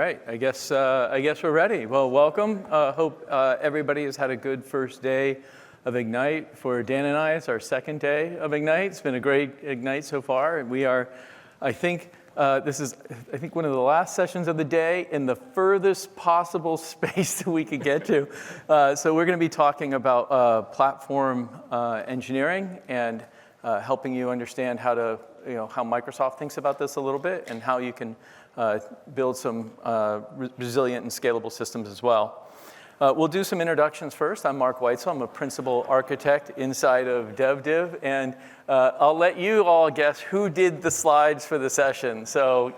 right, I guess we're ready. Well, welcome. Hope everybody has had a good first day of Ignite. For Dan and I, it's our second day of Ignite. It's been a great Ignite so far, and we are, this is one of the last sessions of the day in the furthest possible space that we could get to. So we're going to be talking about platform engineering and helping you understand how Microsoft thinks about this a little bit and how you can build some resilient and scalable systems as well. We'll do some introductions first. I'm Mark Weitzel. I'm a principal architect inside of DevDiv, and I'll let you all guess who did the slides for the session. So,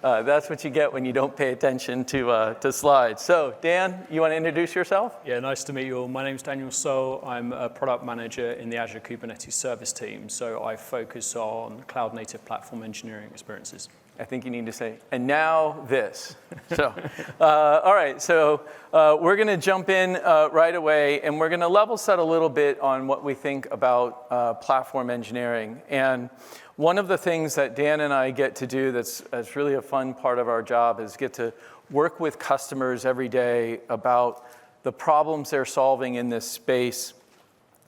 that's what you get when you don't pay attention to slides. So, Dan, you want to introduce yourself? Yeah, nice to meet you all. My name's Daniel Soul. I'm a product manager in the Azure Kubernetes service team. So I focus on cloud-native platform engineering experiences. I think you need to say, and now this. So, all right, so we're going to jump in right away, and we're going to level set a little bit on what we think about platform engineering. And one of the things that Dan and I get to do that's really a fun part of our job is get to work with customers every day about the problems they're solving in this space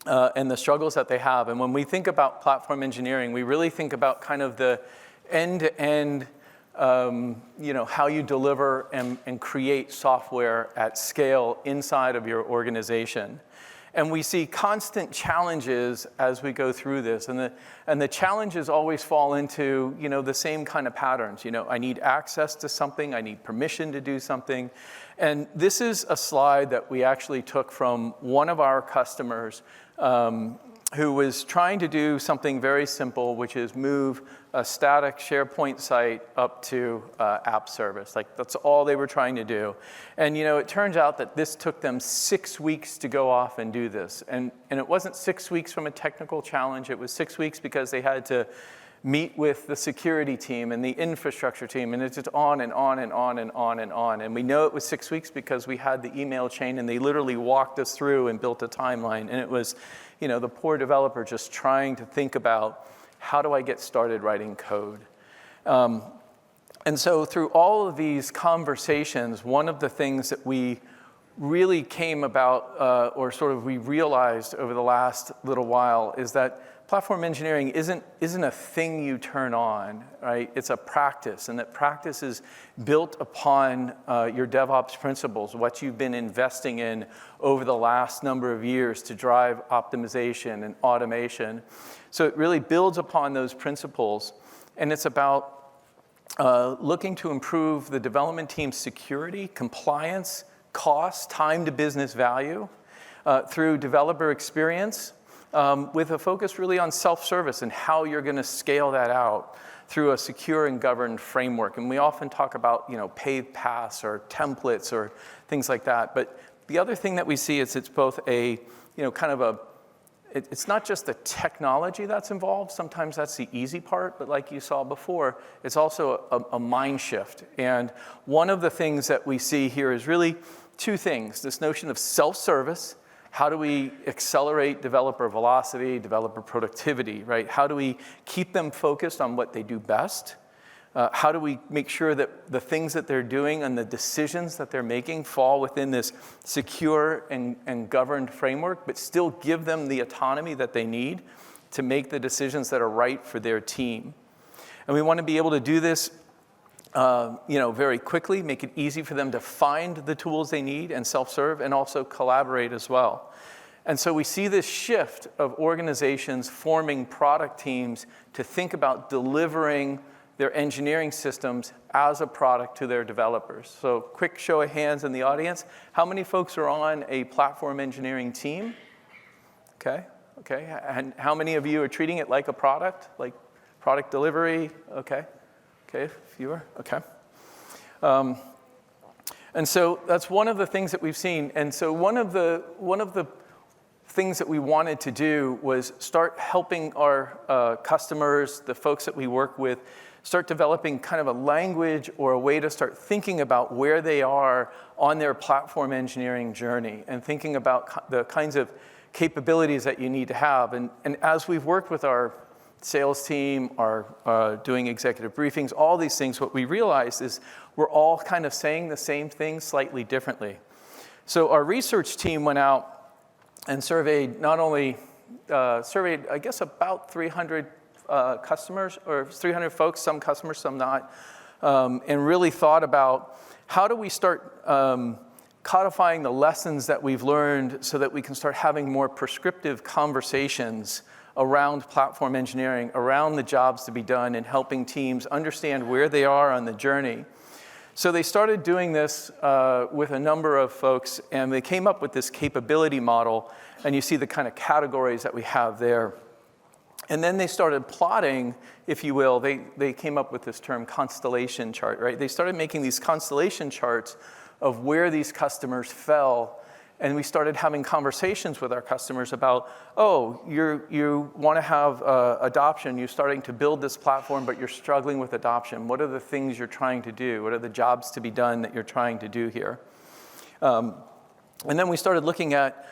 and the struggles that they have. And when we think about platform engineering, we really think about kind of the end-to-end, how you deliver and create software at scale inside of your organization. And we see constant challenges as we go through this. And the challenges always fall into, the same kind of patterns. I need access to something. I need permission to do something. And this is a slide that we actually took from one of our customers who was trying to do something very simple, which is move a static SharePoint site up to app service. Like, that's all they were trying to do. And, it turns out that this took them 6 weeks to go off and do this. And it wasn't 6 weeks from a technical challenge. It was 6 weeks because they had to meet with the security team and the infrastructure team, and it's just on and on and on and on and on. And we know it was 6 weeks because we had the email chain, and they literally walked us through and built a timeline. And it was, the poor developer just trying to think about, how do I get started writing code? And so through all of these conversations, one of the things that we really came about, we realized over the last little while, is that platform engineering isn't a thing you turn on, right? It's a practice, and that practice is built upon your DevOps principles, what you've been investing in over the last number of years to drive optimization and automation. So it really builds upon those principles, and it's about looking to improve the development team's security, compliance, cost, time to business value through developer experience, with a focus really on self-service and how you're going to scale that out through a secure and governed framework. And we often talk about, paid paths or templates or things like that. But the other thing that we see is it's both a, it's not just the technology that's involved. Sometimes that's the easy part, but like you saw before, it's also a mind shift. And one of the things that we see here is really two things. This notion of self-service. How do we accelerate developer velocity, developer productivity, right? How do we keep them focused on what they do best? How do we make sure that the things that they're doing and the decisions that they're making fall within this secure and governed framework, but still give them the autonomy that they need to make the decisions that are right for their team? And we want to be able to do this very quickly, make it easy for them to find the tools they need and self-serve, and also collaborate as well. And so we see this shift of organizations forming product teams to think about delivering their engineering systems as a product to their developers. So quick show of hands in the audience. How many folks are on a platform engineering team? Okay. And how many of you are treating it like a product, like product delivery? Okay, fewer, okay. And so that's one of the things that we've seen. And so one of the things that we wanted to do was start helping our customers, the folks that we work with, start developing kind of a language or a way to start thinking about where they are on their platform engineering journey and thinking about the kinds of capabilities that you need to have. And as we've worked with our sales team are doing executive briefings, all these things, what we realized is we're all kind of saying the same thing slightly differently. So our research team went out and surveyed I guess, about 300 customers, or 300 folks, some customers, some not, and really thought about how do we start codifying the lessons that we've learned so that we can start having more prescriptive conversations around platform engineering, around the jobs to be done, and helping teams understand where they are on the journey. So they started doing this with a number of folks, and they came up with this capability model, and you see the kind of categories that we have there. And then they started plotting, if you will, they came up with this term constellation chart, right? They started making these constellation charts of where these customers fell, and we started having conversations with our customers about, oh, you want to have adoption, you're starting to build this platform, but you're struggling with adoption. What are the things you're trying to do? What are the jobs to be done that you're trying to do here? And then we started looking at,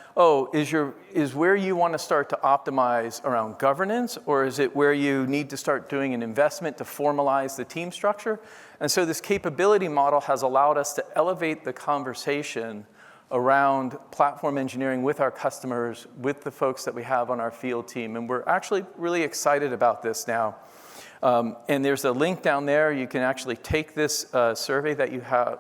is where you want to start to optimize around governance, or is it where you need to start doing an investment to formalize the team structure? And so this capability model has allowed us to elevate the conversation around platform engineering with our customers, with the folks that we have on our field team. And we're actually really excited about this now. And there's a link down there. You can actually take this survey that you have,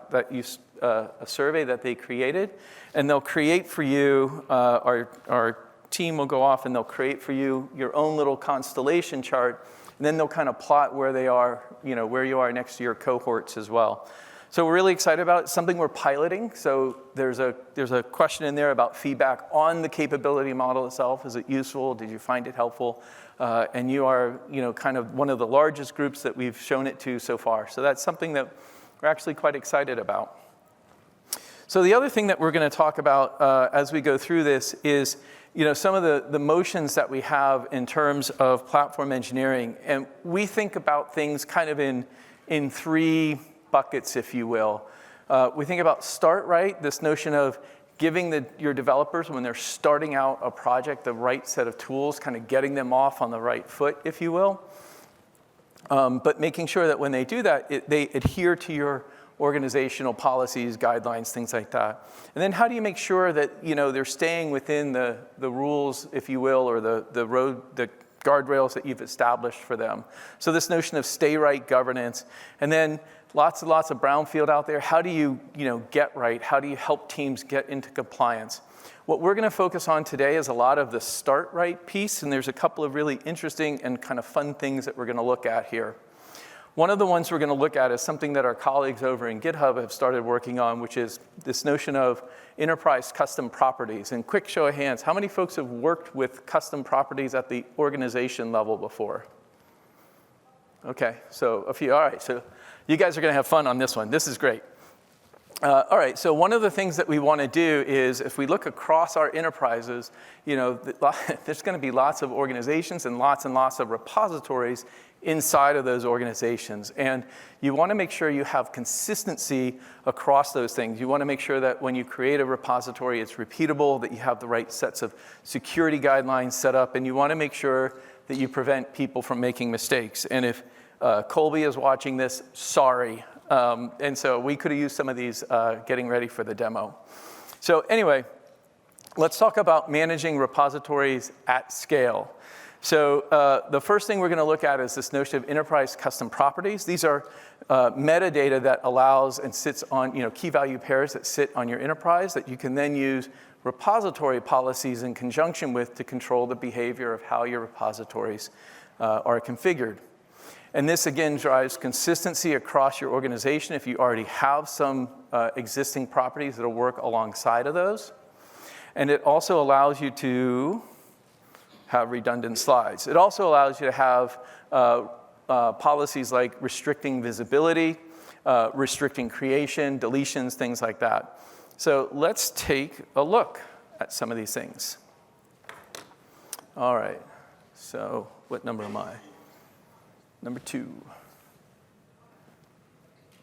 a survey that they created, and they'll create for you, our team will go off and they'll create for you your own little constellation chart, and then they'll kind of plot where they are, where you are next to your cohorts as well. So we're really excited about it. It's something we're piloting. So there's a question in there about feedback on the capability model itself. Is it useful? Did you find it helpful? And you are, kind of one of the largest groups that we've shown it to so far. So that's something that we're actually quite excited about. So the other thing that we're going to talk about as we go through this is, some of the motions that we have in terms of platform engineering. And we think about things kind of in three buckets, if you will. We think about start right, this notion of giving your developers, when they're starting out a project, the right set of tools, kind of getting them off on the right foot, if you will. But making sure that when they do that, they adhere to your organizational policies, guidelines, things like that. And then how do you make sure that they're staying within the rules, if you will, or the guardrails that you've established for them? So this notion of stay right governance, and then lots and lots of brownfield out there. How do you get right? How do you help teams get into compliance? What we're going to focus on today is a lot of the start right piece, and there's a couple of really interesting and kind of fun things that we're going to look at here. One of the ones we're going to look at is something that our colleagues over in GitHub have started working on, which is this notion of enterprise custom properties. And quick show of hands, how many folks have worked with custom properties at the organization level before? Okay, so a few. All right, so you guys are going to have fun on this one. This is great. All right, so one of the things that we want to do is, if we look across our enterprises, there's going to be lots of organizations and lots of repositories inside of those organizations. And you want to make sure you have consistency across those things. You want to make sure that when you create a repository, it's repeatable, that you have the right sets of security guidelines set up, and you want to make sure that you prevent people from making mistakes. And if Colby is watching this, sorry. And so we could have used some of these getting ready for the demo. So anyway, let's talk about managing repositories at scale. So the first thing we're going to look at is this notion of enterprise custom properties. These are metadata that allows and sits on, key value pairs that sit on your enterprise that you can then use repository policies in conjunction with to control the behavior of how your repositories are configured. And this, again, drives consistency across your organization if you already have some existing properties that will work alongside of those. And it also allows you to have redundant slides. It also allows you to have policies like restricting visibility, restricting creation, deletions, things like that. So let's take a look at some of these things. All right, so what number am I? Number 2.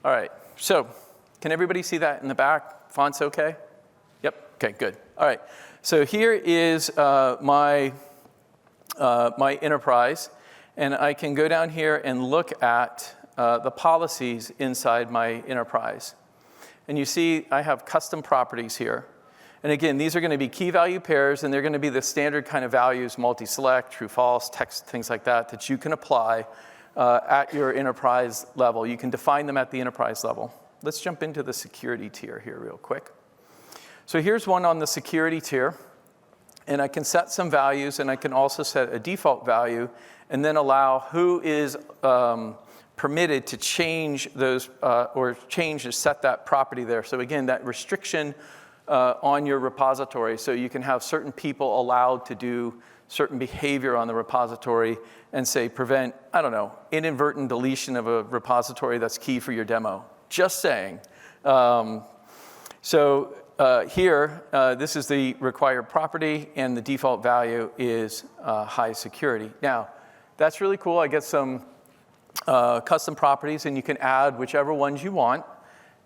All right, so can everybody see that in the back? Font's okay? Yep, okay, good. All right, so here is my enterprise. And I can go down here and look at the policies inside my enterprise. And you see I have custom properties here. And again, these are going to be key value pairs, and they're going to be the standard kind of values, multi-select, true, false, text, things like that, that you can apply at your enterprise level. You can define them at the enterprise level. Let's jump into the security tier here real quick. So here's one on the security tier. And I can set some values, and I can also set a default value, and then allow who is permitted to change those, or change or set that property there. So again, that restriction on your repository, so you can have certain people allowed to do certain behavior on the repository and say prevent, I don't know, inadvertent deletion of a repository that's key for your demo. Just saying. Here, this is the required property, and the default value is high security. Now, that's really cool. I get some custom properties, and you can add whichever ones you want.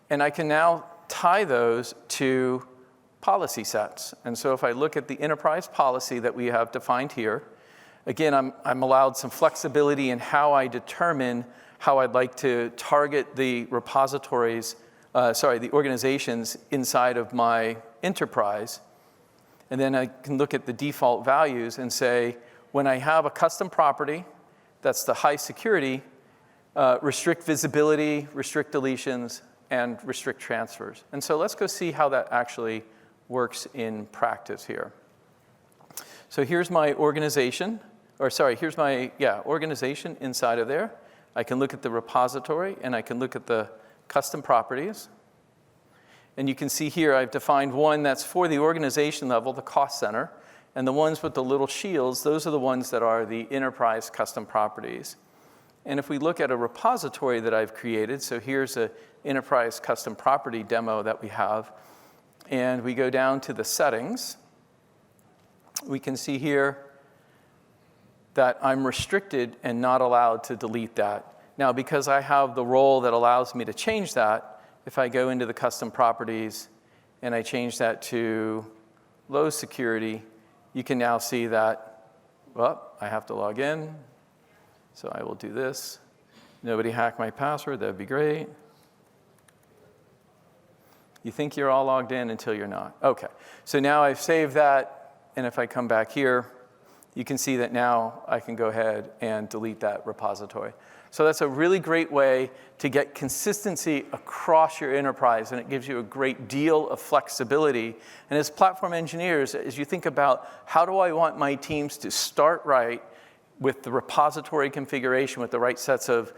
And I can now tie those to policy sets. And so if I look at the enterprise policy that we have defined here, again, I'm allowed some flexibility in how I determine how I'd like to target the repositories, the organizations inside of my enterprise. And then I can look at the default values and say, when I have a custom property, that's the high security, restrict visibility, restrict deletions, and restrict transfers. And so let's go see how that actually works in practice here. So here's my organization, here's my organization inside of there. I can look at the repository, and I can look at the custom properties. And you can see here I've defined one that's for the organization level, the cost center, and the ones with the little shields, those are the ones that are the enterprise custom properties. And if we look at a repository that I've created, so here's an enterprise custom property demo that we have, and we go down to the settings, we can see here that I'm restricted and not allowed to delete that. Now, because I have the role that allows me to change that, if I go into the custom properties and I change that to low security, you can now see that, well, I have to log in. So I will do this. Nobody hack my password, that'd be great. You think you're all logged in until you're not. Okay, so now I've saved that, and if I come back here, you can see that now I can go ahead and delete that repository. So that's a really great way to get consistency across your enterprise, and it gives you a great deal of flexibility. And as platform engineers, as you think about how do I want my teams to start right with the repository configuration, with the right sets of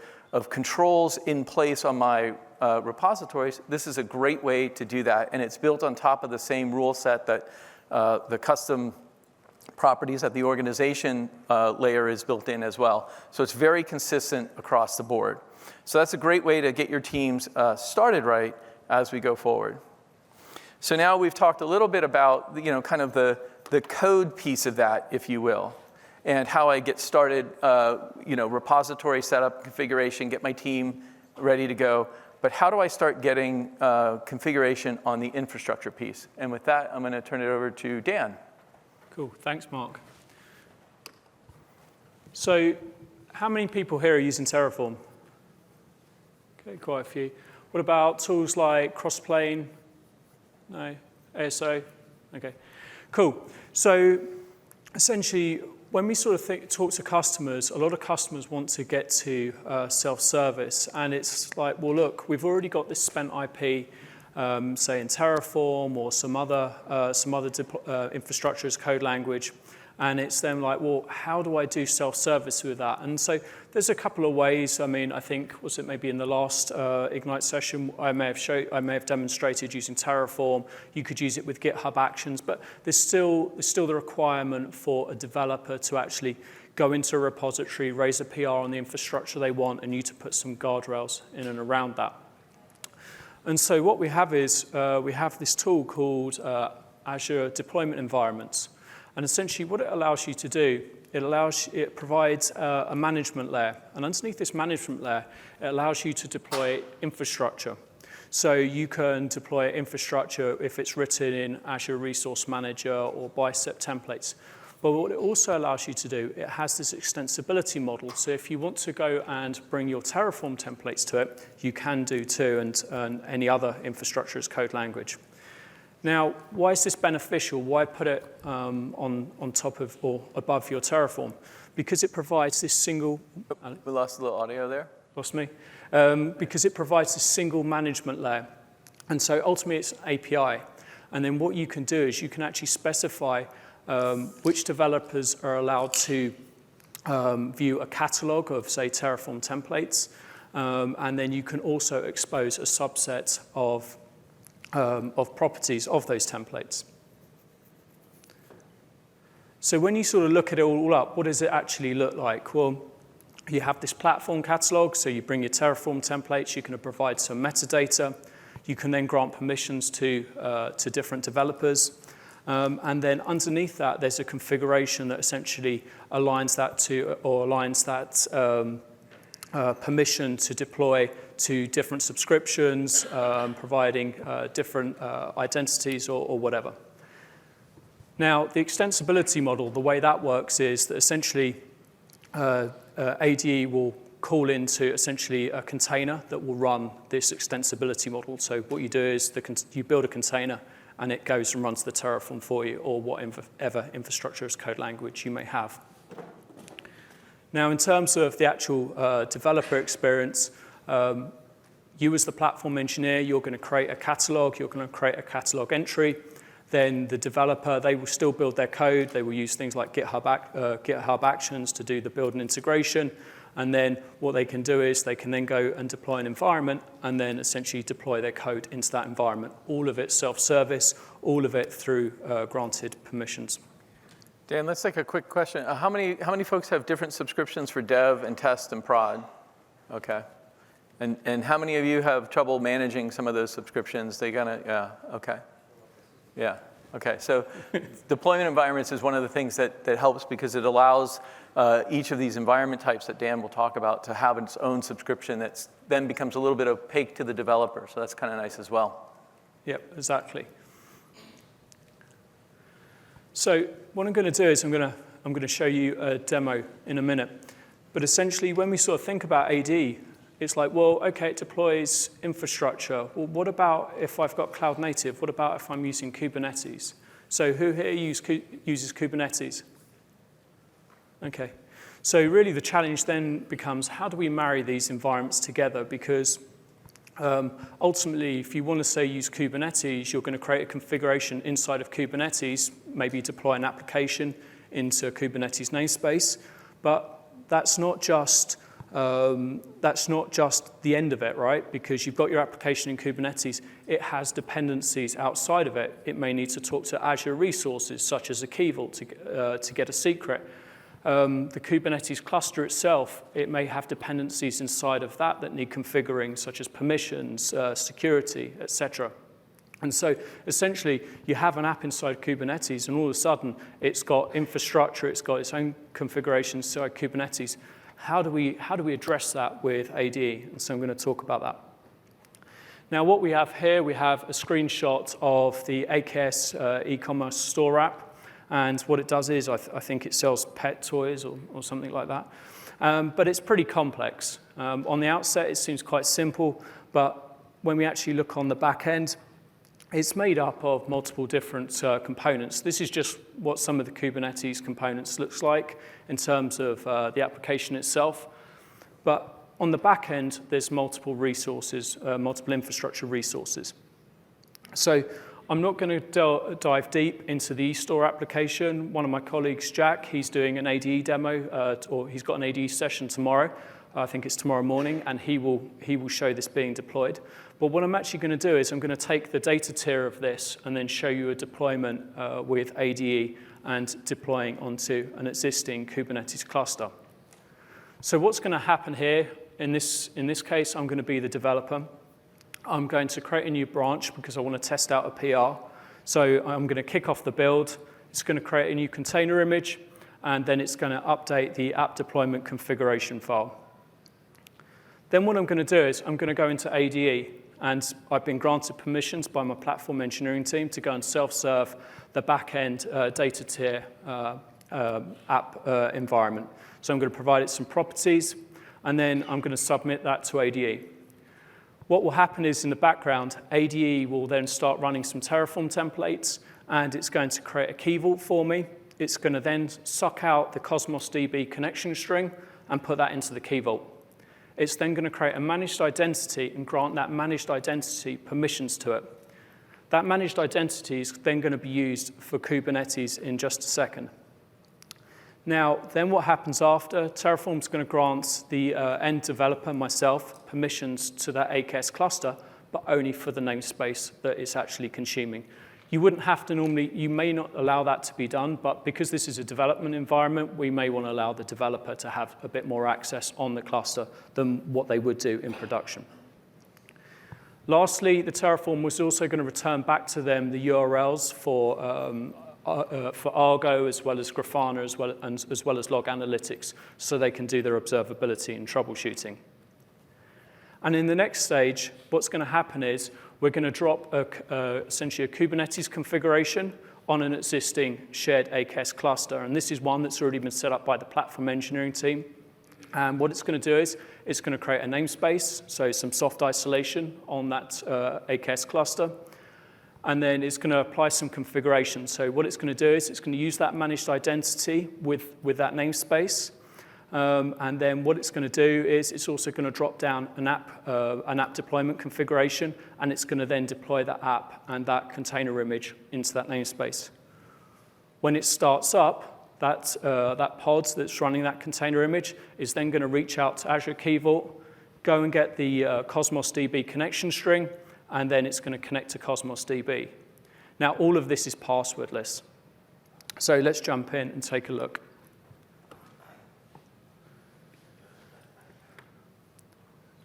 controls in place on my repositories, this is a great way to do that. And it's built on top of the same rule set that the custom properties at the organization layer is built in as well. So it's very consistent across the board. So that's a great way to get your teams started right as we go forward. So now we've talked a little bit about kind of the code piece of that, if you will, and how I get started, repository setup, configuration, get my team ready to go. But how do I start getting configuration on the infrastructure piece? And with that, I'm going to turn it over to Dan. Cool, thanks, Mark. So how many people here are using Terraform? Okay, quite a few. What about tools like Crossplane? No? ASO? Okay, cool. So essentially, when we sort of talk to customers, a lot of customers want to get to self-service. And it's like, well, look, we've already got this spent IP, say in Terraform or some other infrastructure as code language. And it's then like, well, how do I do self-service with that? And so there's a couple of ways. I mean, I think, was it maybe in the last Ignite session, I may have demonstrated using Terraform. You could use it with GitHub Actions, but there's still the requirement for a developer to actually go into a repository, raise a PR on the infrastructure they want, and you to put some guardrails in and around that. And so what we have is we have this tool called Azure Deployment Environments. And essentially what it allows you to do, it provides a management layer. And underneath this management layer, it allows you to deploy infrastructure. So you can deploy infrastructure if it's written in Azure Resource Manager or Bicep templates. But what it also allows you to do, it has this extensibility model. So if you want to go and bring your Terraform templates to it, you can do too, and any other infrastructure as code language. Now, why is this beneficial? Why put it on top of or above your Terraform? Because it provides this single... We lost a little audio there. Lost me? Because it provides this single management layer. And so ultimately it's an API. And then what you can do is you can actually specify which developers are allowed to view a catalog of, say, Terraform templates. And then you can also expose a subset of properties of those templates. So when you sort of look at it all up, what does it actually look like? Well, you have this platform catalog, so you bring your Terraform templates, you can provide some metadata, you can then grant permissions to different developers, and then underneath that, there's a configuration that essentially aligns that to, or aligns that permission to deploy to different subscriptions, providing different identities or whatever. Now, the extensibility model, the way that works is that essentially ADE will call into essentially a container that will run this extensibility model. So what you do is you build a container and it goes and runs the Terraform for you, or whatever infrastructure as code language you may have. Now, in terms of the actual developer experience, you as the platform engineer, you're going to create a catalog, you're going to create a catalog entry. Then the developer, they will still build their code. They will use things like GitHub Actions to do the build and integration. And then what they can do is they can then go and deploy an environment and then essentially deploy their code into that environment. All of it self-service, all of it through granted permissions. Dan, let's take a quick question. How many folks have different subscriptions for dev and test and prod? Okay. And how many of you have trouble managing some of those subscriptions? Yeah, okay. Yeah, okay. So deployment environments is one of the things that helps because it allows each of these environment types that Dan will talk about to have its own subscription that then becomes a little bit opaque to the developer. So that's kind of nice as well. Yep, exactly. So what I'm going to do is I'm going to show you a demo in a minute. But essentially, when we sort of think about AD, it's like, well, okay, it deploys infrastructure. Well, what about if I've got cloud native? What about if I'm using Kubernetes? So who here uses Kubernetes? Okay. So really the challenge then becomes, how do we marry these environments together? Because ultimately, if you want to, say, use Kubernetes, you're going to create a configuration inside of Kubernetes, maybe deploy an application into Kubernetes namespace. But that's not just the end of it, right? Because you've got your application in Kubernetes. It has dependencies outside of it. It may need to talk to Azure resources, such as a Key Vault, to get a secret. The Kubernetes cluster itself, it may have dependencies inside of that need configuring, such as permissions, security, etc. And so essentially, you have an app inside Kubernetes, and all of a sudden, it's got infrastructure, it's got its own configurations inside Kubernetes. How do we address that with ADE? And so I'm going to talk about that. Now, what we have here, we have a screenshot of the AKS e-commerce store app. And what it does is, I think it sells pet toys or something like that. But it's pretty complex. On the outset, it seems quite simple. But when we actually look on the back end, it's made up of multiple different components. This is just what some of the Kubernetes components looks like in terms of the application itself. But on the back end, there's multiple resources, multiple infrastructure resources. So I'm not going to dive deep into the eStore application. One of my colleagues, Jack, he's doing an ADE demo, or he's got an ADE session tomorrow. I think it's tomorrow morning, and he will show this being deployed. But what I'm actually going to do is I'm going to take the data tier of this and then show you a deployment with ADE and deploying onto an existing Kubernetes cluster. So what's going to happen here, in this case, I'm going to be the developer. I'm going to create a new branch because I want to test out a PR. So I'm going to kick off the build. It's going to create a new container image, and then it's going to update the app deployment configuration file. Then what I'm going to do is I'm going to go into ADE, and I've been granted permissions by my platform engineering team to go and self-serve the back-end data tier environment. So I'm going to provide it some properties, and then I'm going to submit that to ADE. What will happen is in the background, ADE will then start running some Terraform templates, and it's going to create a key vault for me. It's going to then suck out the Cosmos DB connection string and put that into the key vault. It's then going to create a managed identity and grant that managed identity permissions to it. That managed identity is then going to be used for Kubernetes in just a second. Now, then what happens after? Terraform's going to grant the end developer, myself, permissions to that AKS cluster, but only for the namespace that it's actually consuming. You wouldn't have to normally, you may not allow that to be done, but because this is a development environment, we may want to allow the developer to have a bit more access on the cluster than what they would do in production. Lastly, the Terraform was also going to return back to them the URLs for Argo, as well as Grafana, as well as Log Analytics, so they can do their observability and troubleshooting. And in the next stage, what's going to happen is we're going to drop essentially a Kubernetes configuration on an existing shared AKS cluster. And this is one that's already been set up by the platform engineering team. And what it's going to do is it's going to create a namespace, so some soft isolation on that AKS cluster. And then it's going to apply some configuration. So what it's going to do is it's going to use that managed identity with that namespace. And then what it's going to do is it's also going to drop down an app deployment configuration, and it's going to then deploy that app and that container image into that namespace. When it starts up, that pod that's running that container image is then going to reach out to Azure Key Vault, go and get the Cosmos DB connection string, and then it's going to connect to Cosmos DB. Now, all of this is passwordless. So let's jump in and take a look.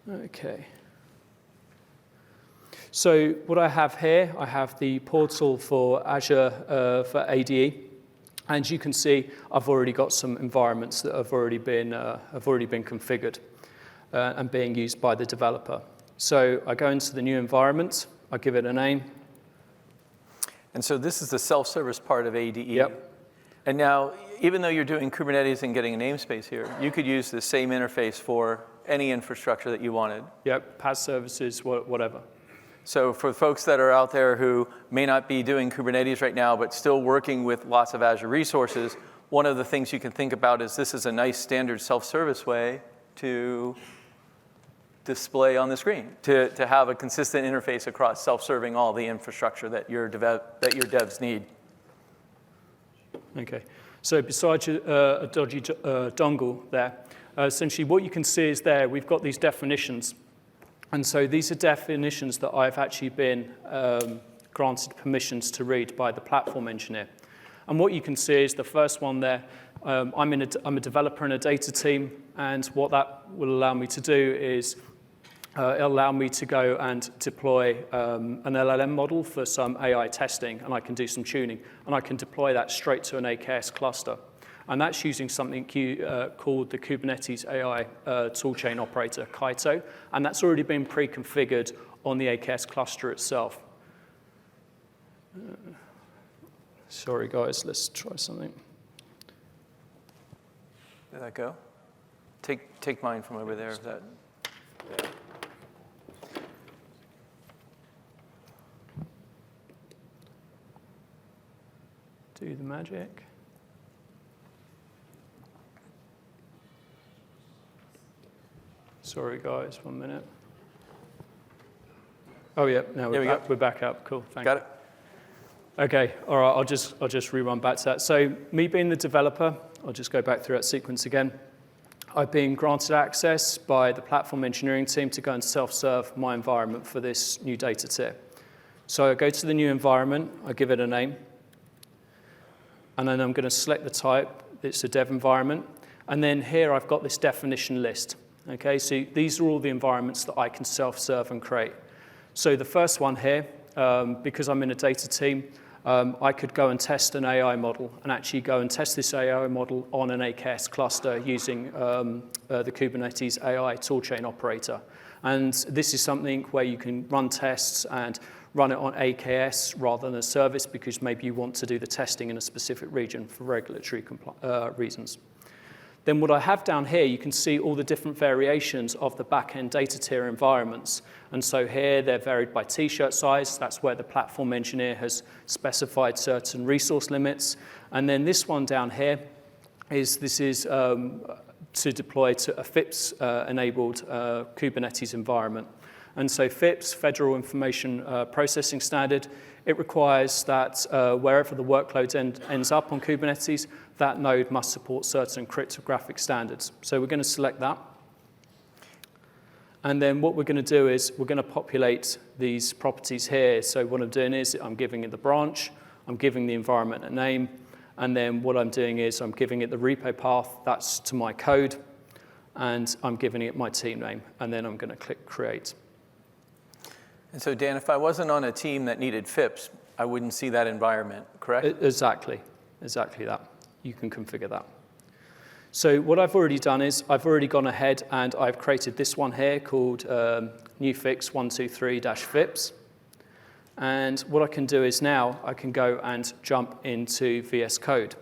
Okay. So what I have here, I have the portal for Azure for ADE. And you can see I've already got some environments that have already been configured and being used by the developer. So I go into the new environment, I give it a name. And so this is the self-service part of ADE. Yep. And now, even though you're doing Kubernetes and getting a namespace here, you could use the same interface for any infrastructure that you wanted. Yep, PaaS services, whatever. So for folks that are out there who may not be doing Kubernetes right now, but still working with lots of Azure resources, one of the things you can think about is this is a nice standard self-service way to display on the screen, to have a consistent interface across self-serving all the infrastructure that your devs need. Okay, so besides a dodgy dongle there, essentially what you can see is there, we've got these definitions. And so these are definitions that I've actually been granted permissions to read by the platform engineer. And what you can see is the first one there, I'm a developer in a data team, and what that will allow me to do is it'll allow me to go and deploy an LLM model for some AI testing, and I can do some tuning, and I can deploy that straight to an AKS cluster. And that's using something called the Kubernetes AI toolchain operator, Kaito, and that's already been pre-configured on the AKS cluster itself. Sorry, guys, let's try something. Did that go? Take mine from over there. Do the magic. Sorry, guys, 1 minute. Oh, yeah, now we're back up. Cool, thanks. Got it? Okay, all right, I'll just rerun back to that. So me being the developer, I'll just go back through that sequence again. I've been granted access by the platform engineering team to go and self-serve my environment for this new data tier. So I go to the new environment, I give it a name, and then I'm going to select the type. It's a dev environment. And then here I've got this definition list. Okay, so these are all the environments that I can self-serve and create. So the first one here, because I'm in a data team, I could go and test an AI model and actually go and test this AI model on an AKS cluster using the Kubernetes AI toolchain operator. And this is something where you can run tests and run it on AKS rather than a service because maybe you want to do the testing in a specific region for regulatory reasons. Then what I have down here, you can see all the different variations of the back-end data tier environments. And so here they're varied by t-shirt size. That's where the platform engineer has specified certain resource limits. And then this one down here is to deploy to a FIPS-enabled Kubernetes environment. And so FIPS, Federal Information Processing Standard, it requires that wherever the workload ends up on Kubernetes, that node must support certain cryptographic standards. So we're going to select that. And then what we're going to do is we're going to populate these properties here. So what I'm doing is I'm giving it the branch, I'm giving the environment a name, and then what I'm doing is I'm giving it the repo path, that's to my code, and I'm giving it my team name, and then I'm going to click Create. And so, Dan, if I wasn't on a team that needed FIPS, I wouldn't see that environment, correct? Exactly that. You can configure that. So what I've already done is I've already gone ahead and I've created this one here called newfix 123-FIPS. And what I can do is now I can go and jump into VS Code.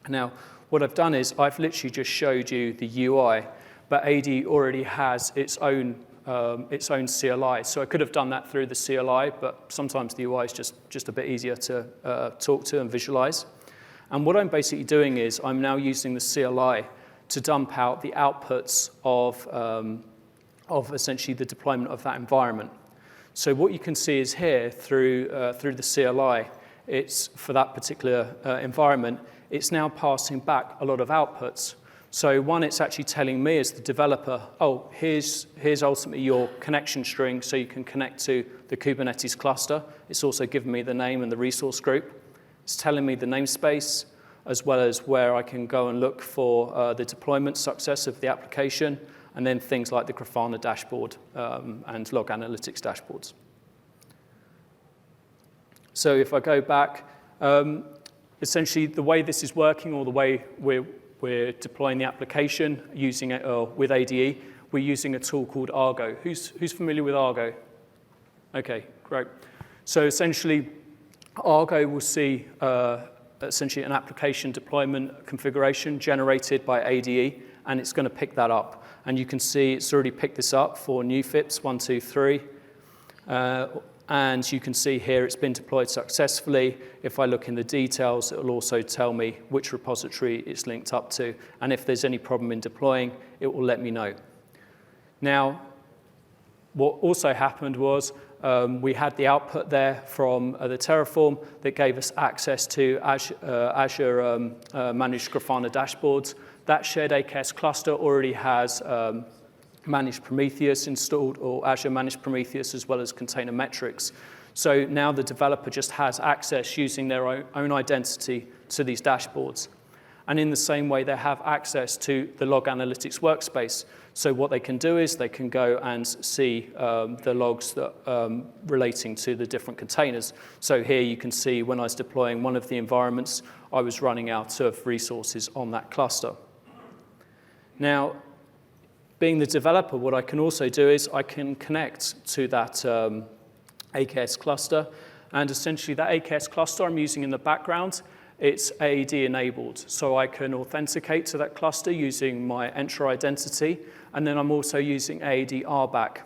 Now, what I've done is I've literally just showed you the UI, but AD already has its own CLI. So I could have done that through the CLI, but sometimes the UI is just a bit easier to talk to and visualize. And what I'm basically doing is I'm now using the CLI to dump out the outputs of essentially the deployment of that environment. So what you can see is here through the CLI, it's for that particular environment, it's now passing back a lot of outputs. So one, it's actually telling me as the developer, oh, here's ultimately your connection string so you can connect to the Kubernetes cluster. It's also giving me the name and the resource group. It's telling me the namespace, as well as where I can go and look for the deployment success of the application, and then things like the Grafana dashboard and log analytics dashboards. So if I go back, essentially the way this is working, or the way we're deploying the application using it with ADE, we're using a tool called Argo. Who's familiar with Argo? Okay, great. So essentially, Argo will see essentially an application deployment configuration generated by ADE, and it's going to pick that up. And you can see it's already picked this up for newFIPS 123. And you can see here it's been deployed successfully. If I look in the details, it will also tell me which repository it's linked up to. And if there's any problem in deploying, it will let me know. Now, what also happened was we had the output there from the Terraform that gave us access to Azure managed Grafana dashboards. That shared AKS cluster already has managed Prometheus installed, or Azure managed Prometheus, as well as container metrics. So now the developer just has access using their own identity to these dashboards. And in the same way, they have access to the log analytics workspace. So what they can do is they can go and see the logs that relating to the different containers. So here you can see when I was deploying one of the environments, I was running out of resources on that cluster. Now, being the developer, what I can also do is I can connect to that AKS cluster. And essentially that AKS cluster I'm using in the background, it's AAD enabled. So I can authenticate to that cluster using my Entra identity. And then I'm also using AAD RBAC.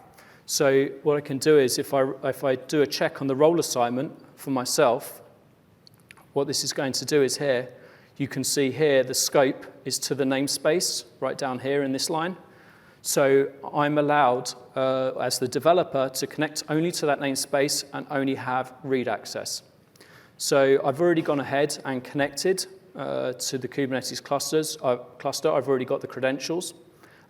So what I can do is if I do a check on the role assignment for myself, what this is going to do is here, you can see here the scope is to the namespace right down here in this line. So I'm allowed, as the developer, to connect only to that namespace and only have read access. So I've already gone ahead and connected to the Kubernetes cluster. I've already got the credentials.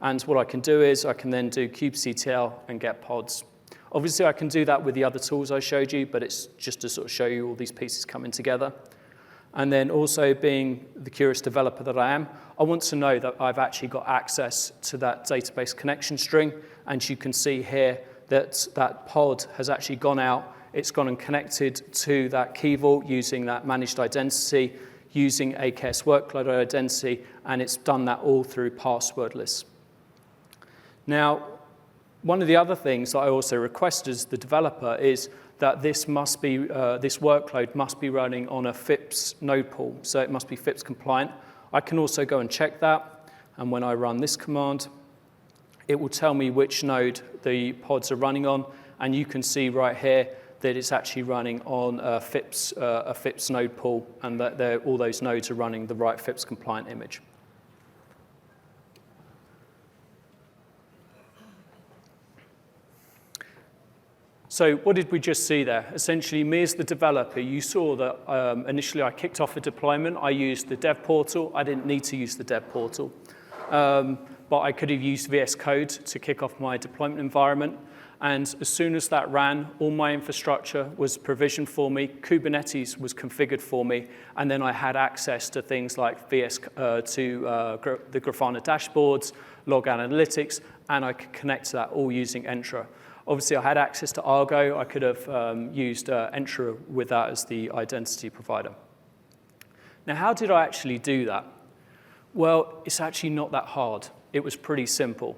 And what I can do is I can then do kubectl and get pods. Obviously, I can do that with the other tools I showed you, but it's just to sort of show you all these pieces coming together. And then also, being the curious developer that I am, I want to know that I've actually got access to that database connection string. And you can see here that that pod has actually gone out. It's gone and connected to that Key Vault using that managed identity, using AKS workload identity, and it's done that all through passwordless. Now, one of the other things that I also request as the developer is that this workload must be running on a FIPS node pool, so it must be FIPS compliant. I can also go and check that, and when I run this command, it will tell me which node the pods are running on, and you can see right here that it's actually running on a FIPS node pool, and that all those nodes are running the right FIPS compliant image. So what did we just see there? Essentially, me as the developer, you saw that initially I kicked off a deployment. I used the dev portal. I didn't need to use the dev portal. But I could have used VS Code to kick off my deployment environment. And as soon as that ran, all my infrastructure was provisioned for me. Kubernetes was configured for me. And then I had access to things like the Grafana dashboards, log analytics, and I could connect to that all using Entra. Obviously, I had access to Argo. I could have used Entra with that as the identity provider. Now, how did I actually do that? Well, it's actually not that hard. It was pretty simple.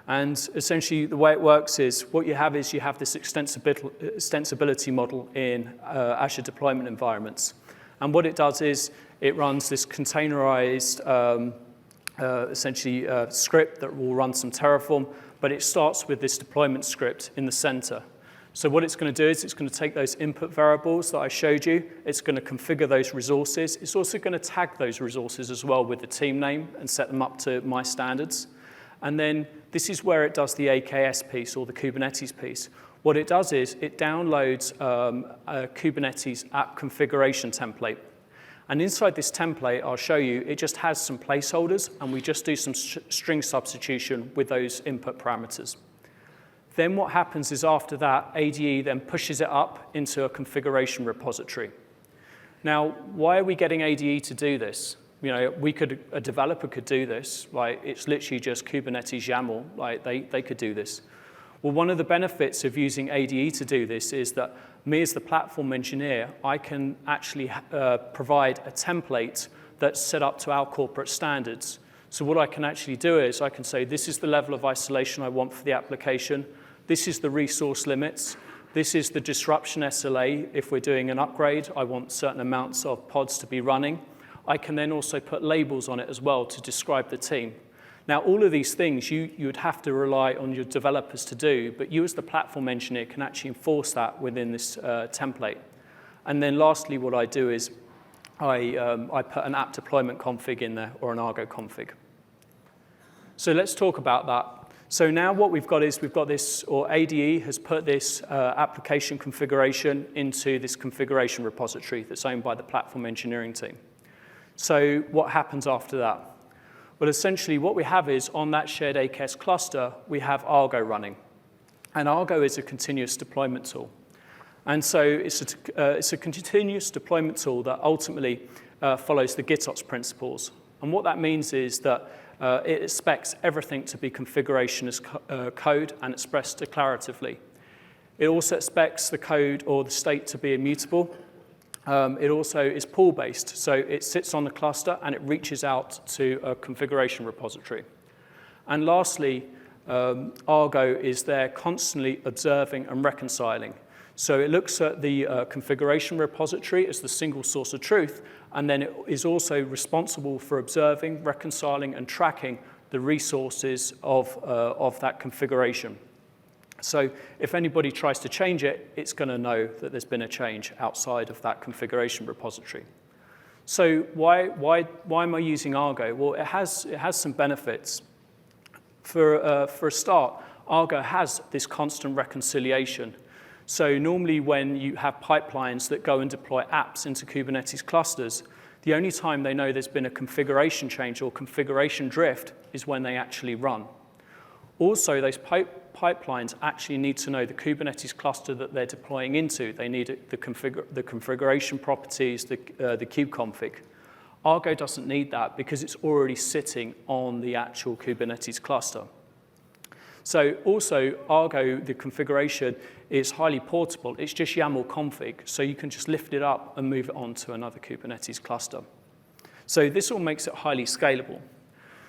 And essentially, the way it works is what you have is you have this extensibility model in Azure deployment environments. And what it does is it runs this containerized, script that will run some Terraform, but it starts with this deployment script in the center. So what it's going to do is it's going to take those input variables that I showed you. It's going to configure those resources. It's also going to tag those resources as well with the team name and set them up to my standards. And then this is where it does the AKS piece or the Kubernetes piece. What it does is it downloads a Kubernetes app configuration template. And inside this template, I'll show you, it just has some placeholders, and we just do some string substitution with those input parameters. Then what happens is after that, ADE then pushes it up into a configuration repository. Now, why are we getting ADE to do this? You know, a developer could do this. Like, it's literally just Kubernetes YAML. Like, they could do this. Well, one of the benefits of using ADE to do this is that me as the platform engineer, I can actually provide a template that's set up to our corporate standards. So what I can actually do is I can say, this is the level of isolation I want for the application. This is the resource limits. This is the disruption SLA. If we're doing an upgrade, I want certain amounts of pods to be running. I can then also put labels on it as well to describe the team. Now, all of these things you would have to rely on your developers to do, but you as the platform engineer can actually enforce that within this template. And then lastly, what I do is I put an app deployment config in there or an Argo config. So let's talk about that. So now what we've got is this, or ADE has put this application configuration into this configuration repository that's owned by the platform engineering team. So what happens after that? Well, essentially, what we have is on that shared AKS cluster, we have Argo running. And Argo is a continuous deployment tool. And so it's a continuous deployment tool that ultimately follows the GitOps principles. And what that means is that it expects everything to be configuration as code and expressed declaratively. It also expects the code or the state to be immutable. It also is pool-based, so it sits on the cluster and it reaches out to a configuration repository. And lastly, Argo is there constantly observing and reconciling. So it looks at the configuration repository as the single source of truth, and then it is also responsible for observing, reconciling, and tracking the resources of that configuration. So if anybody tries to change it, it's going to know that there's been a change outside of that configuration repository. So why am I using Argo? Well, it has some benefits. For a start, Argo has this constant reconciliation. So normally when you have pipelines that go and deploy apps into Kubernetes clusters, the only time they know there's been a configuration change or configuration drift is when they actually run. Also, those pipelines actually need to know the Kubernetes cluster that they're deploying into. They need the configuration properties, the kubeconfig. Argo doesn't need that because it's already sitting on the actual Kubernetes cluster. So also, Argo, the configuration is highly portable. It's just YAML config, so you can just lift it up and move it on to another Kubernetes cluster. So this all makes it highly scalable.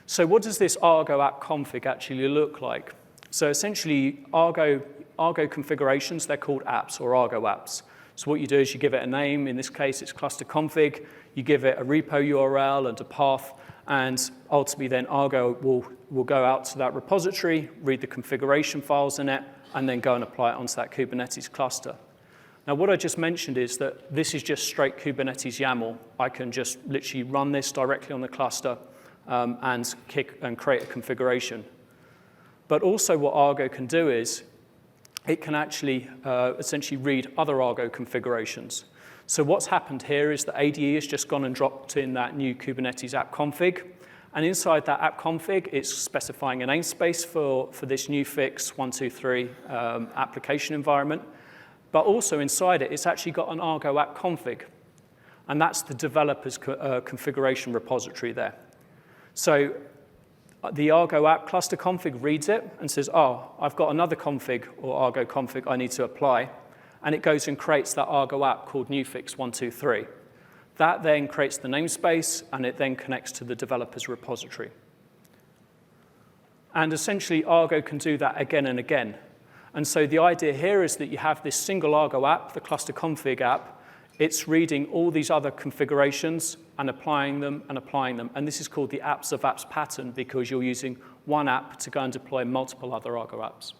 So what does this Argo app config actually look like? So essentially, Argo configurations, they're called apps or Argo apps. So what you do is you give it a name. In this case, it's cluster config. You give it a repo URL and a path, and ultimately then Argo will go out to that repository, read the configuration files in it, and then go and apply it onto that Kubernetes cluster. Now, what I just mentioned is that this is just straight Kubernetes YAML. I can just literally run this directly on the cluster and create a configuration. But also what Argo can do is it can actually essentially read other Argo configurations. So what's happened here is that ADE has just gone and dropped in that new Kubernetes app config. And inside that app config, it's specifying a namespace for this new fix 123 application environment. But also inside it, it's actually got an Argo app config. And that's the developer's configuration repository there. So the Argo app cluster config reads it and says, oh, I've got another config or Argo config I need to apply. And it goes and creates that Argo app called newfix123. That then creates the namespace, and it then connects to the developer's repository. And essentially, Argo can do that again and again. And so the idea here is that you have this single Argo app, the cluster config app. It's reading all these other configurations and applying them and applying them. And this is called the apps of apps pattern because you're using one app to go and deploy multiple other Argo apps.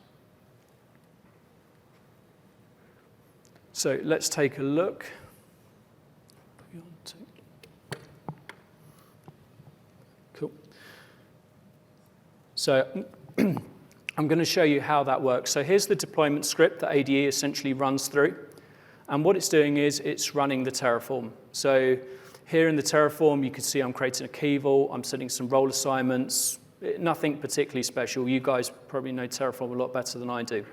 So let's take a look. Cool. So I'm going to show you how that works. So here's the deployment script that ADE essentially runs through. And what it's doing is it's running the Terraform. So here in the Terraform, you can see I'm creating a key vault. I'm setting some role assignments. Nothing particularly special. You guys probably know Terraform a lot better than I do.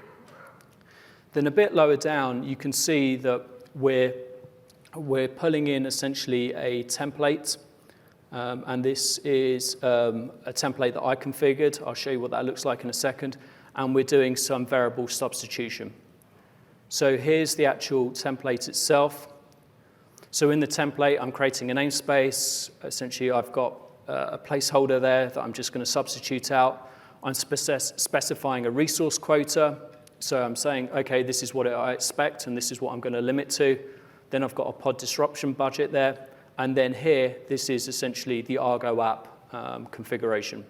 Then a bit lower down, you can see that we're pulling in essentially a template. And this is a template that I configured. I'll show you what that looks like in a second. And we're doing some variable substitution. So here's the actual template itself. So in the template, I'm creating a namespace. Essentially, I've got a placeholder there that I'm just going to substitute out. I'm specifying a resource quota. So I'm saying, OK, this is what I expect, and this is what I'm going to limit to. Then I've got a pod disruption budget there. And then here, this is essentially the Argo app configuration.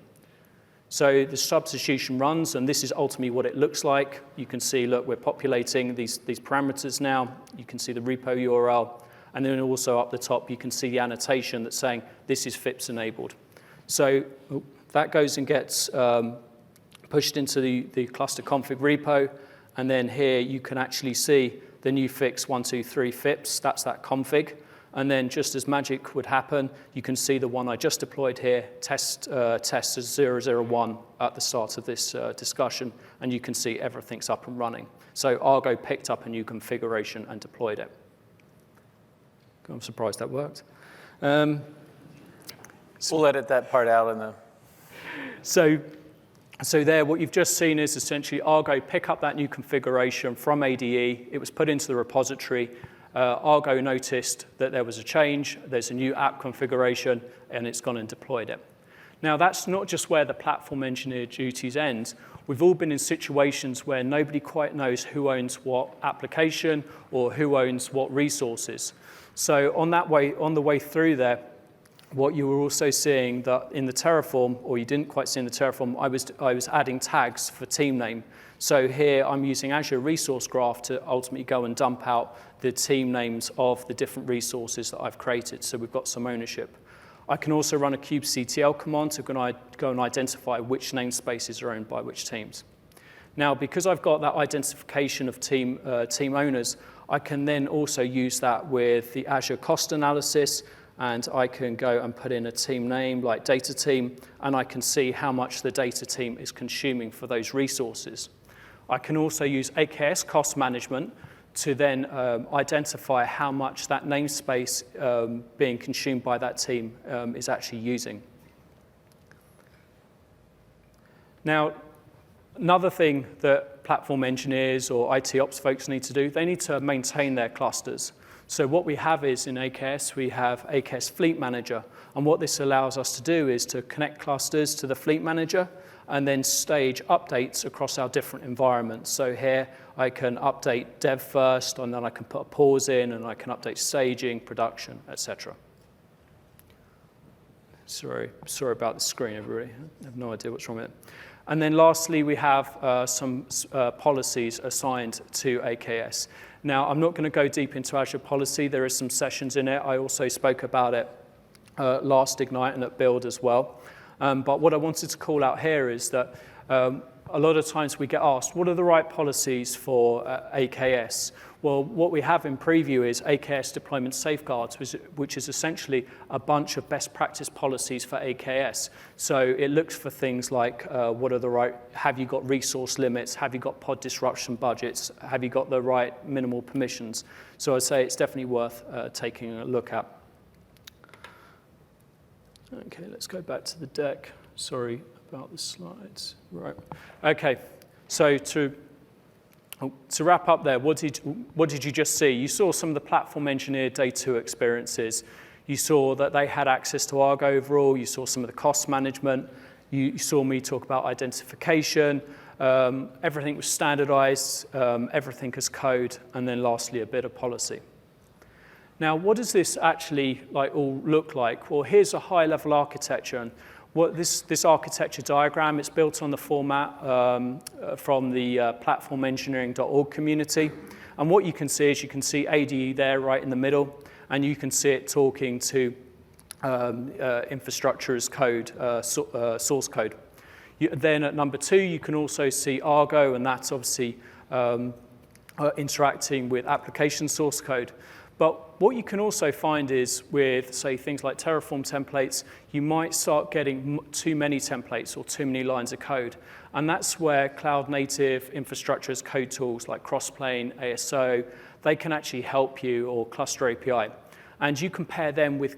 So the substitution runs, and this is ultimately what it looks like. You can see, look, we're populating these parameters now. You can see the repo URL. And then also up the top, you can see the annotation that's saying this is FIPS enabled. So that goes and gets pushed into the cluster config repo. And then here, you can actually see the new fix 123 FIPS. That's that config. And then just as magic would happen, you can see the one I just deployed here, test as 001 at the start of this discussion, and you can see everything's up and running. So Argo picked up a new configuration and deployed it. I'm surprised that worked. We'll edit that part out in the... So there, what you've just seen is essentially Argo pick up that new configuration from ADE. It was put into the repository. Argo noticed that there was a change, there's a new app configuration, and it's gone and deployed it. Now, that's not just where the platform engineer duties end. We've all been in situations where nobody quite knows who owns what application or who owns what resources. So on the way through there, what you were also seeing that in the Terraform, or you didn't quite see in the Terraform, I was adding tags for team name. So here I'm using Azure Resource Graph to ultimately go and dump out the team names of the different resources that I've created. So we've got some ownership. I can also run a kubectl command to go and identify which namespaces are owned by which teams. Now, because I've got that identification of team owners, I can then also use that with the Azure cost analysis, and I can go and put in a team name like data team, and I can see how much the data team is consuming for those resources. I can also use AKS cost management to then identify how much that namespace being consumed by that team is actually using. Now, another thing that platform engineers or IT ops folks need to do, they need to maintain their clusters. So what we have is in AKS, we have AKS Fleet Manager. And what this allows us to do is to connect clusters to the Fleet Manager and then stage updates across our different environments. So here I can update dev first, and then I can put a pause in, and I can update staging, production, etc. Sorry about the screen, everybody. I have no idea what's wrong with it. And then lastly, we have some policies assigned to AKS. Now, I'm not going to go deep into Azure policy. There are some sessions in it. I also spoke about it last Ignite and at Build as well. But what I wanted to call out here is that a lot of times we get asked, what are the right policies for AKS? Well, what we have in preview is AKS Deployment Safeguards, which is essentially a bunch of best practice policies for AKS. So it looks for things like have you got resource limits? Have you got pod disruption budgets? Have you got the right minimal permissions? So I'd say it's definitely worth taking a look at. Okay, let's go back to the deck. Sorry about the slides. Right. Okay, so to wrap up there, what did you just see? You saw some of the platform engineer day 2 experiences. You saw that they had access to Argo overall. You saw some of the cost management. You saw me talk about identification. Everything was standardized, everything as code, and then lastly, a bit of policy. Now, what does this actually all look like? Well, here's a high-level architecture. And what this architecture diagram, it's built on the format from the platformengineering.org community. And what you can see is you can see ADE there right in the middle, and you can see it talking to infrastructure as code, source code. Then at number 2, you can also see Argo, and that's obviously interacting with application source code. But what you can also find is with, say, things like Terraform templates, you might start getting too many templates or too many lines of code. And that's where cloud-native infrastructure as code tools like Crossplane, ASO, they can actually help you, or Cluster API. And you compare those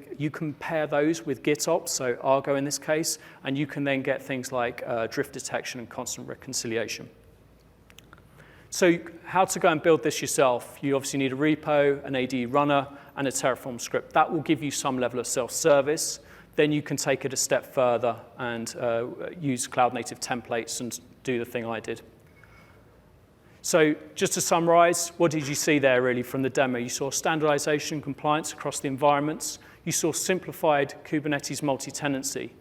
with GitOps, so Argo in this case, and you can then get things like drift detection and constant reconciliation. So how to go and build this yourself? You obviously need a repo, an AD runner, and a Terraform script. That will give you some level of self-service. Then you can take it a step further and use cloud-native templates and do the thing I did. So just to summarize, what did you see there really from the demo? You saw standardization and compliance across the environments. You saw simplified Kubernetes multi-tenancy.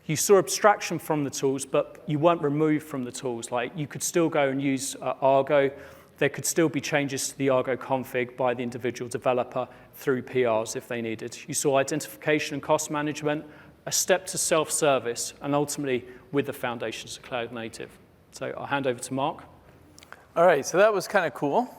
You saw abstraction from the tools, but you weren't removed from the tools. Like, you could still go and use Argo. There could still be changes to the Argo config by the individual developer through PRs if they needed. You saw identification and cost management, a step to self-service, and ultimately with the foundations of cloud native. So I'll hand over to Mark. All right, so that was kind of cool.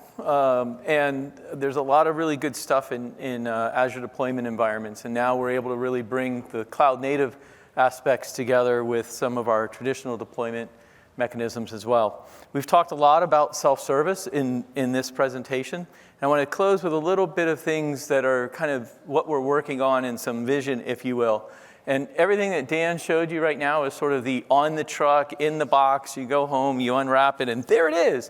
And there's a lot of really good stuff in Azure deployment environments. And now we're able to really bring the cloud native aspects together with some of our traditional deployment mechanisms as well. We've talked a lot about self-service in this presentation. And I want to close with a little bit of things that are kind of what we're working on in some vision, if you will. And everything that Dan showed you right now is sort of the on the truck, in the box, you go home, you unwrap it, and there it is.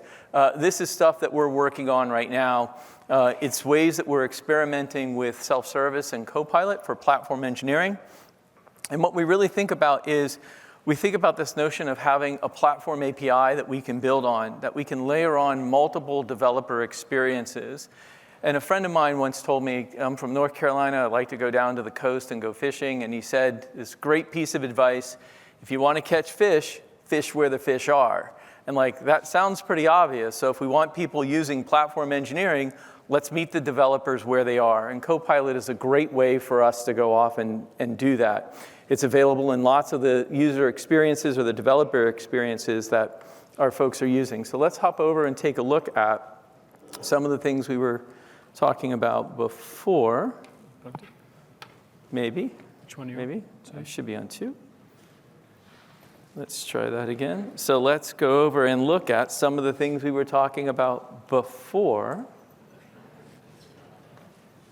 This is stuff that we're working on right now. It's ways that we're experimenting with self-service and Copilot for platform engineering. And what we really think about is, we think about this notion of having a platform API that we can build on, that we can layer on multiple developer experiences. And a friend of mine once told me, I'm from North Carolina, I like to go down to the coast and go fishing, and he said this great piece of advice: if you want to catch fish, fish where the fish are. And that sounds pretty obvious. So if we want people using platform engineering, let's meet the developers where they are. And Copilot is a great way for us to go off and do that. It's available in lots of the user experiences or the developer experiences that our folks are using. So let's hop over and take a look at some of the things we were talking about before. Maybe. Which one are you Maybe. on? I should be on 2. Let's try that again. So let's go over and look at some of the things we were talking about before.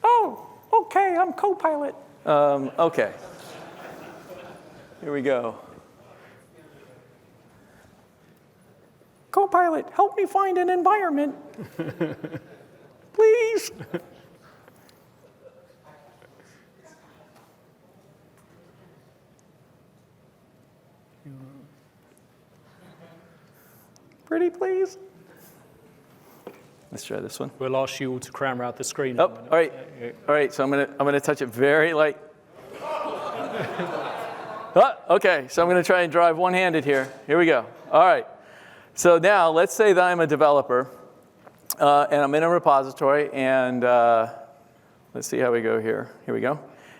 Oh, okay, I'm Copilot. Okay. Here we go. Copilot, help me find an environment. Please. Pretty please. Let's try this one. We'll ask you all to cram around the screen. Oh, all right. All right, so I'm gonna touch it very light. Okay, so I'm gonna try and drive one-handed here. Here we go. All right. So now let's say that I'm a developer and I'm in a repository and let's see how we go here. Here we go.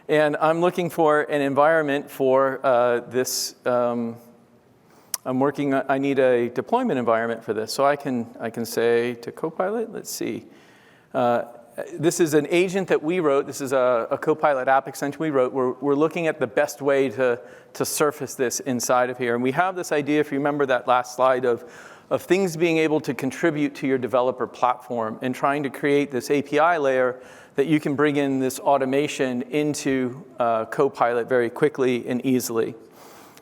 And I'm looking for an environment for this. I need a deployment environment for this. So I can say to Copilot, let's see. This is an agent that we wrote. This is a Copilot app extension we wrote. We're looking at the best way to surface this inside of here. And we have this idea, if you remember that last slide, of things being able to contribute to your developer platform and trying to create this API layer that you can bring in this automation into Copilot very quickly and easily.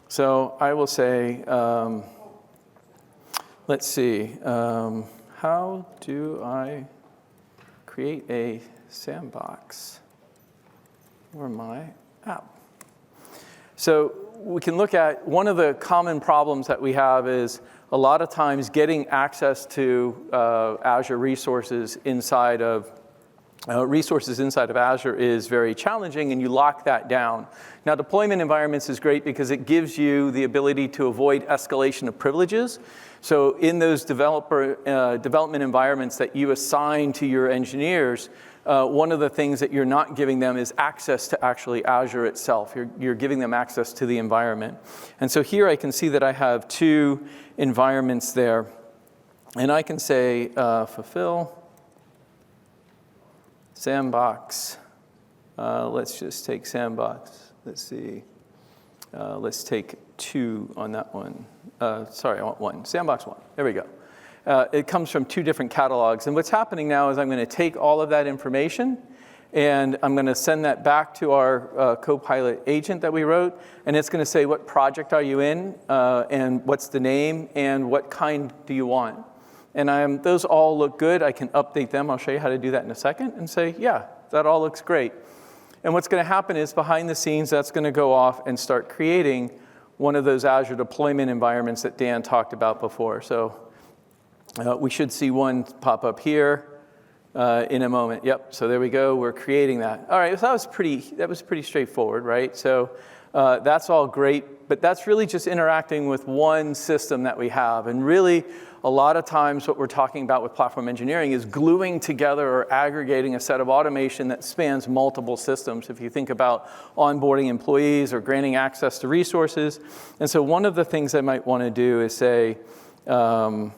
So I will say, let's see, how do I create a sandbox for my app? So we can look at one of the common problems that we have is a lot of times getting access to Azure resources inside of Azure is very challenging, and you lock that down. Now, deployment environments is great because it gives you the ability to avoid escalation of privileges. So in those development environments that you assign to your engineers, one of the things that you're not giving them is access to actually Azure itself. You're giving them access to the environment. And so here I can see that I have two environments there. And I can say fulfill sandbox. Let's just take sandbox. Let's see. Let's take 2 on that one. Sorry, I want 1. Sandbox 1. There we go. It comes from 2 different catalogs. And what's happening now is I'm going to take all of that information and I'm going to send that back to our Copilot agent that we wrote. And it's going to say, what project are you in? And what's the name? And what kind do you want? And those all look good. I can update them. I'll show you how to do that in a second and say, yeah, that all looks great. And what's going to happen is behind the scenes, that's going to go off and start creating one of those Azure deployment environments that Dan talked about before. So we should see one pop up here in a moment. Yep, so there we go. We're creating that. All right, so that was pretty straightforward, right? So that's all great, but that's really just interacting with one system that we have. And really, a lot of times what we're talking about with platform engineering is gluing together or aggregating a set of automation that spans multiple systems. If you think about onboarding employees or granting access to resources. And so one of the things I might want to do is say, how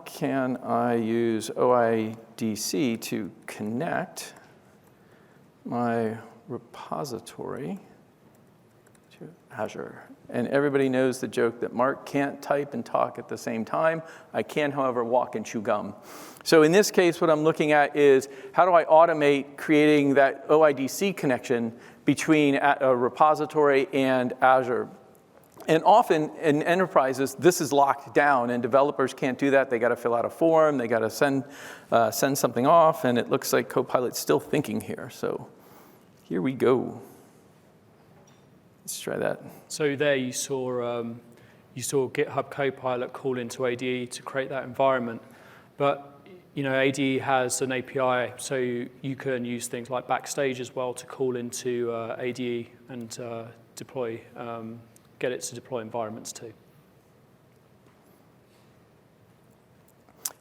can I use OIDC to connect my repository to Azure? And everybody knows the joke that Mark can't type and talk at the same time. I can, however, walk and chew gum. So in this case, what I'm looking at is how do I automate creating that OIDC connection between a repository and Azure? And often in enterprises, this is locked down, and developers can't do that. They got to fill out a form. They got to send something off, and it looks like Copilot's still thinking here. So here we go. Let's try that. So there you saw GitHub Copilot call into ADE to create that environment. But ADE has an API, so you can use things like Backstage as well to call into ADE and deploy, get it to deploy environments too.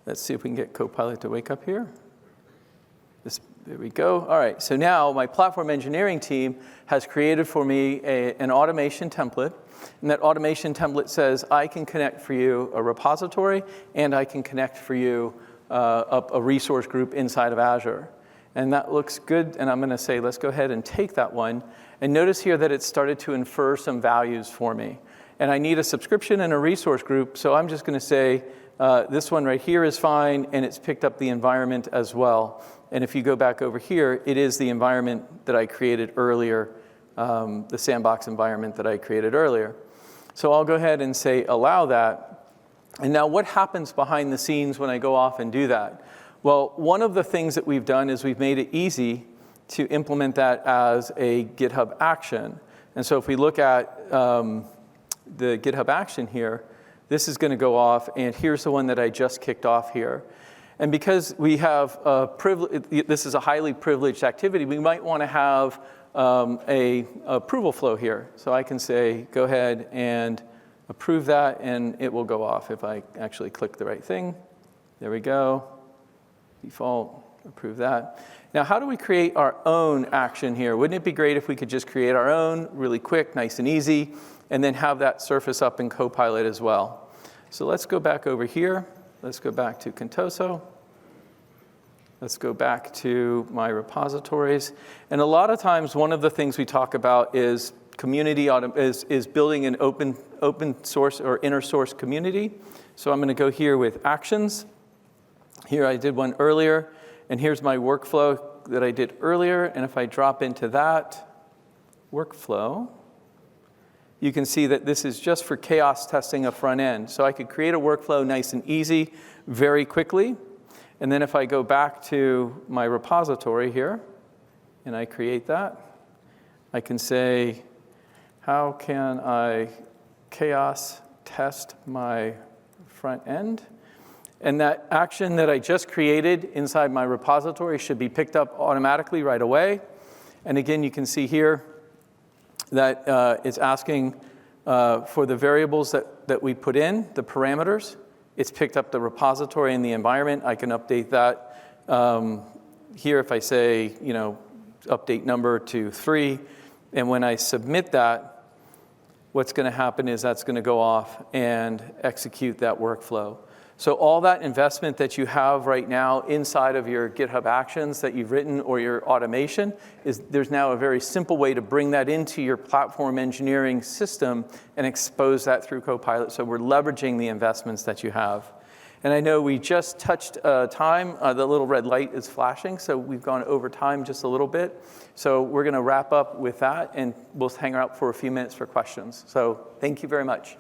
Let's see if we can get Copilot to wake up here. There we go. All right, so now my platform engineering team has created for me an automation template. And that automation template says, I can connect for you a repository, and I can connect for you a resource group inside of Azure. And that looks good, and I'm going to say, let's go ahead and take that one. And notice here that it started to infer some values for me. And I need a subscription and a resource group, so I'm just going to say, this one right here is fine, and it's picked up the environment as well. And if you go back over here, it is the environment that I created earlier, the sandbox environment that I created earlier. So I'll go ahead and say allow that. And now what happens behind the scenes when I go off and do that? Well, one of the things that we've done is we've made it easy to implement that as a GitHub action. And so if we look at the GitHub action here, this is going to go off, and here's the one that I just kicked off here. And because we have this is a highly privileged activity, we might want to have a approval flow here. So I can say, go ahead and approve that, and it will go off if I actually click the right thing. There we go. Default, approve that. Now, how do we create our own action here? Wouldn't it be great if we could just create our own really quick, nice and easy, and then have that surface up in Copilot as well? So let's go back over here. Let's go back to Contoso. Let's go back to my repositories. And a lot of times, one of the things we talk about is community is building an open source or inner source community. So I'm going to go here with actions. Here I did one earlier, and here's my workflow that I did earlier. And if I drop into that workflow, you can see that this is just for chaos testing a front end. So I could create a workflow nice and easy very quickly. And then if I go back to my repository here, and I create that, I can say, how can I chaos test my front end? And that action that I just created inside my repository should be picked up automatically right away. And again, you can see here that it's asking for the variables that we put in, the parameters. It's picked up the repository and the environment. I can update that. Here, if I say, update number to 3, and when I submit that, what's going to happen is that's going to go off and execute that workflow. So all that investment that you have right now inside of your GitHub Actions that you've written or your automation, there's now a very simple way to bring that into your platform engineering system and expose that through Copilot. So we're leveraging the investments that you have. And I know we just touched time. The little red light is flashing, so we've gone over time just a little bit. So we're going to wrap up with that, and we'll hang out for a few minutes for questions. So thank you very much.